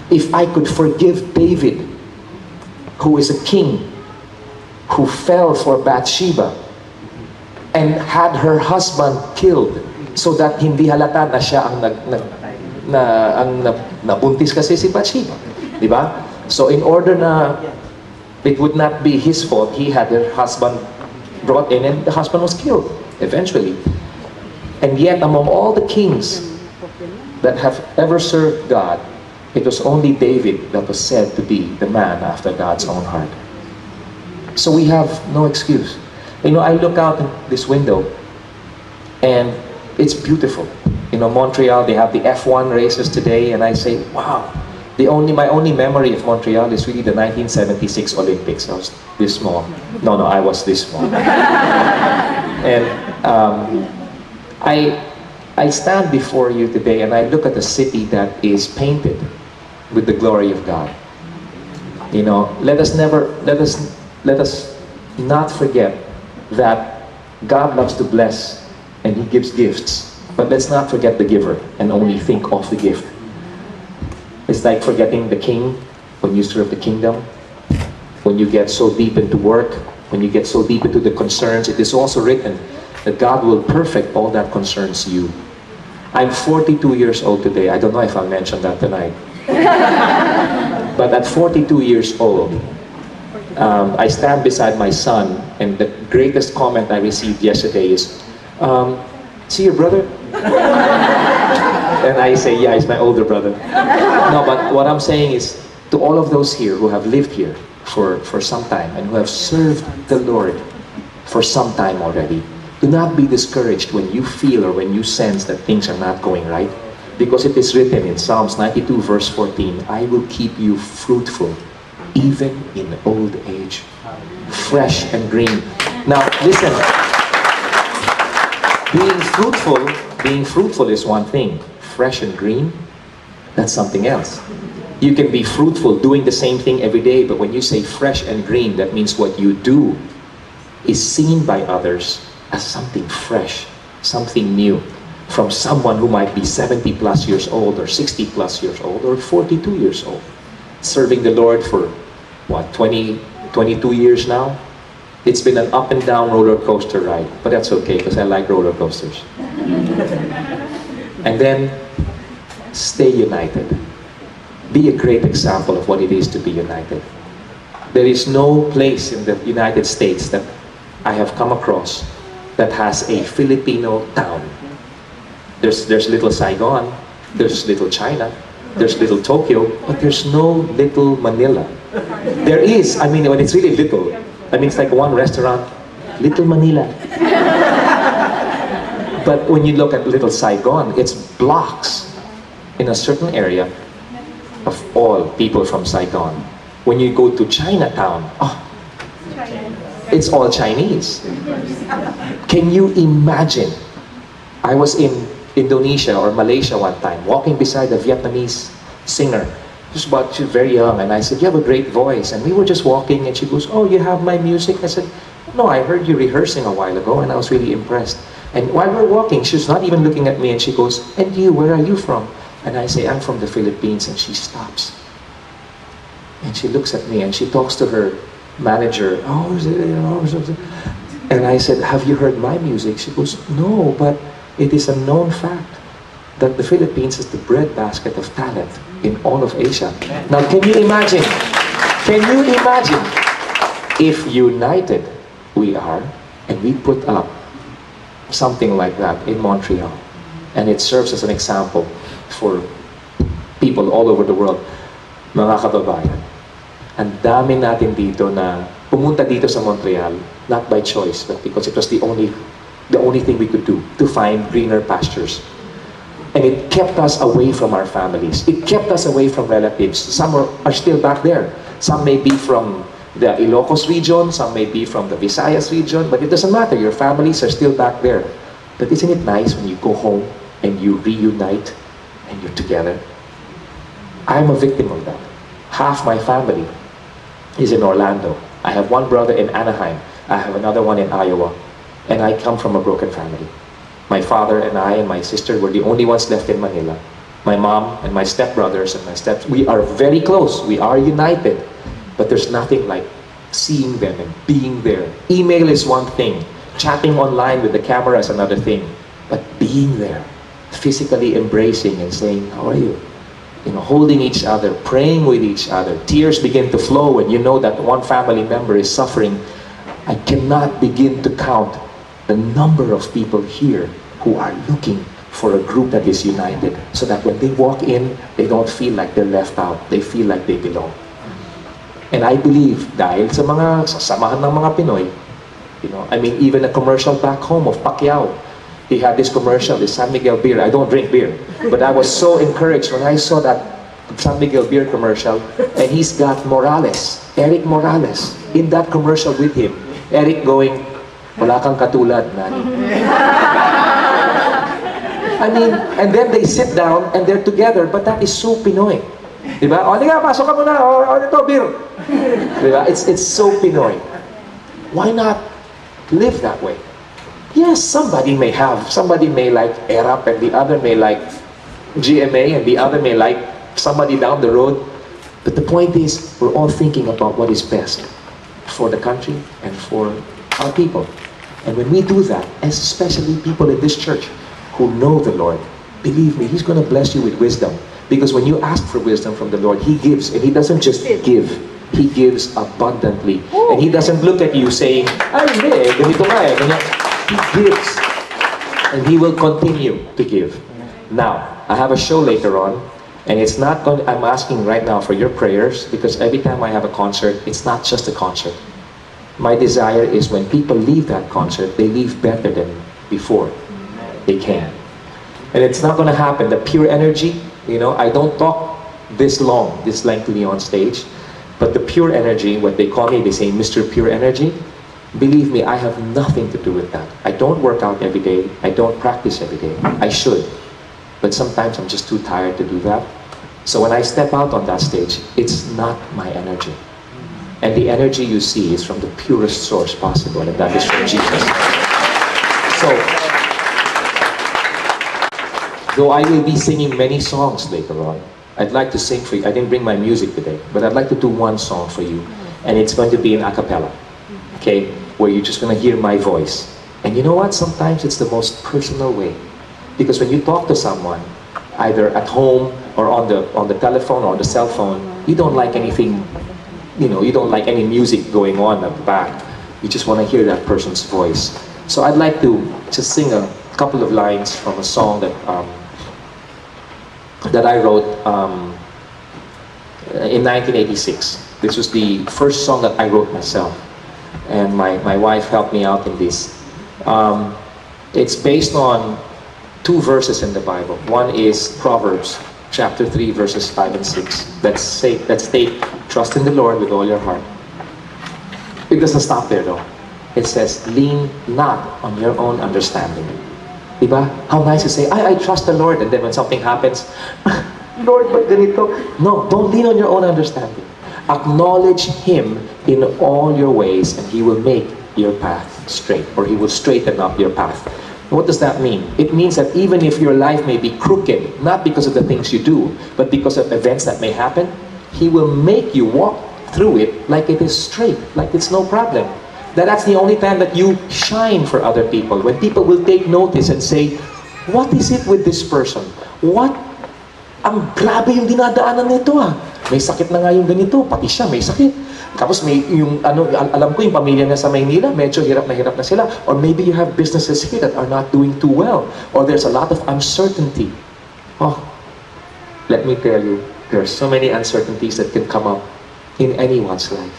If I could forgive David, who is a king, who fell for Bathsheba, and had her husband killed, so that hindi halata na siya ang nabuntis kasi si Bathsheba. Di ba? So in order na it would not be his fault, he had her husband brought in and the husband was killed eventually. And yet among all the kings that have ever served God, it was only David that was said to be the man after God's own heart. So we have no excuse. You know, I look out this window and it's beautiful. You know, Montreal, they have the F1 races today, and I say, wow. My only memory of Montreal is really the 1976 Olympics. I was this small. No, I was this small. And I stand before you today and I look at a city that is painted with the glory of God. You know, let us not forget that God loves to bless and He gives gifts, but let's not forget the giver and only think of the gift. It's like forgetting the king when you serve the kingdom, when you get so deep into work, when you get so deep into the concerns. It is also written that God will perfect all that concerns you. I'm 42 years old today. I don't know if I'll mention that tonight. But at 42 years old, I stand beside my son, and the greatest comment I received yesterday is, see your brother? And I say, yeah, he's my older brother. No, but what I'm saying is, to all of those here who have lived here for some time and who have served the Lord for some time already, do not be discouraged when you feel or when you sense that things are not going right. Because it is written in Psalms 92 verse 14, I will keep you fruitful even in old age, fresh and green. Now, listen, being fruitful is one thing. Fresh and green, that's something else. You can be fruitful doing the same thing every day, but when you say fresh and green, that means what you do is seen by others as something fresh, something new, from someone who might be 70 plus years old or 60 plus years old or 42 years old, serving the Lord for what, 22 years now? It's been an up and down roller coaster ride, but that's okay because I like roller coasters. And then stay united. Be a great example of what it is to be united. There is no place in the United States that I have come across that has a Filipino town. There's little Saigon, there's little China, there's little Tokyo, but there's no little Manila. There is, I mean, when it's really little, I mean, it's like one restaurant, Little Manila. But when you look at little Saigon, it's blocks in a certain area of all people from Saigon. When you go to Chinatown, it's all Chinese. Can you imagine? I was in Indonesia or Malaysia one time, walking beside a Vietnamese singer. She's very young, and I said, you have a great voice. And we were just walking, and she goes, oh, you have my music? I said, no, I heard you rehearsing a while ago, and I was really impressed. And while we're walking, she's not even looking at me, and she goes, and you, where are you from? And I say, I'm from the Philippines, and she stops. And she looks at me, and she talks to her manager, and I said, have you heard my music? She goes, no, but it is a known fact that the Philippines is the breadbasket of talent in all of Asia. Now, can you imagine if united we are, and we put up something like that in Montreal, and it serves as an example for people all over the world. Mga kababayan, ang dami natin dito na pumunta dito sa Montreal, not by choice, but because it was the only thing we could do to find greener pastures. And it kept us away from our families. It kept us away from relatives. Some are still back there. Some may be from the Ilocos region, some may be from the Visayas region, but it doesn't matter. Your families are still back there. But isn't it nice when you go home and you reunite and you're together? I'm a victim of that. Half my family is in Orlando. I have one brother in Anaheim. I have another one in Iowa. And I come from a broken family. My father and I and my sister were the only ones left in Manila. My mom and my stepbrothers and we are very close. We are united. But there's nothing like seeing them and being there. Email is one thing. Chatting online with the camera is another thing. But being there, physically embracing and saying, how are you? Holding each other, praying with each other. Tears begin to flow when you know that one family member is suffering. I cannot begin to count the number of people here who are looking for a group that is united, so that when they walk in, they don't feel like they're left out. They feel like they belong. And I believe, dahil sa mga sasamahan ng mga Pinoy, even a commercial back home of Pacquiao, he had this commercial, this San Miguel beer. I don't drink beer, but I was so encouraged when I saw that San Miguel beer commercial, and he's got Eric Morales, in that commercial with him. Eric going, wala kang katulad, Nani. And then they sit down and they're together, but that is so Pinoy. Diba? O, di nga, pasok ka muna. O, ito, beer. Diba? It's so Pinoy. Why not live that way? Yes, somebody may like ERAP, and the other may like GMA, and the other may like somebody down the road. But the point is, we're all thinking about what is best for the country and for our people. And when we do that, especially people in this church who know the Lord, believe me, He's going to bless you with wisdom. Because when you ask for wisdom from the Lord, He gives. And He doesn't just give. He gives abundantly. And He doesn't look at you saying, ay, hindi, ganito nga eh. He gives. And He will continue to give. Now, I have a show later on. And it's not going to, I'm asking right now for your prayers, because every time I have a concert, it's not just a concert. My desire is when people leave that concert, they leave better than before. They can. And it's not going to happen. The pure energy, I don't talk this lengthily on stage, but the pure energy, what they call me, they say, Mr. Pure Energy, believe me, I have nothing to do with that. I don't work out every day. I don't practice every day. I should. But sometimes I'm just too tired to do that. So when I step out on that stage, it's not my energy. And the energy you see is from the purest source possible, and that is from Jesus. So, though I will be singing many songs later on, I'd like to sing for you. I didn't bring my music today, but I'd like to do one song for you. And it's going to be in a cappella, okay? Where you're just going to hear my voice. And you know what? Sometimes it's the most personal way. Because when you talk to someone, either at home or on the telephone or the cell phone, you don't like anything, you don't like any music going on at the back. You just want to hear that person's voice. So I'd like to just sing a couple of lines from a song that I wrote in 1986. This was the first song that I wrote myself. And my wife helped me out in this. It's based on two verses in the Bible. One is Proverbs chapter 3 verses 5 and 6 that state, trust in the Lord with all your heart. It doesn't stop there though. It says, lean not on your own understanding. Diba? How nice to say, I trust the Lord, and then when something happens, Lord, but ganito. No, don't lean on your own understanding. Acknowledge Him in all your ways, and He will make your path straight, or He will straighten up your path. What does that mean? It means that even if your life may be crooked, not because of the things you do, but because of events that may happen, He will make you walk through it like it is straight, like it's no problem. That's the only time that you shine for other people. When people will take notice and say, what is it with this person? What? Ang grabe yung dinadaanan nito ah. May sakit na nga yung ganito, pati siya may sakit. Tapos may yung alam ko yung pamilya niya sa Maynila, medyo hirap na sila. Or maybe you have businesses here that are not doing too well. Or there's a lot of uncertainty. Oh, let me tell you, there are so many uncertainties that can come up in anyone's life.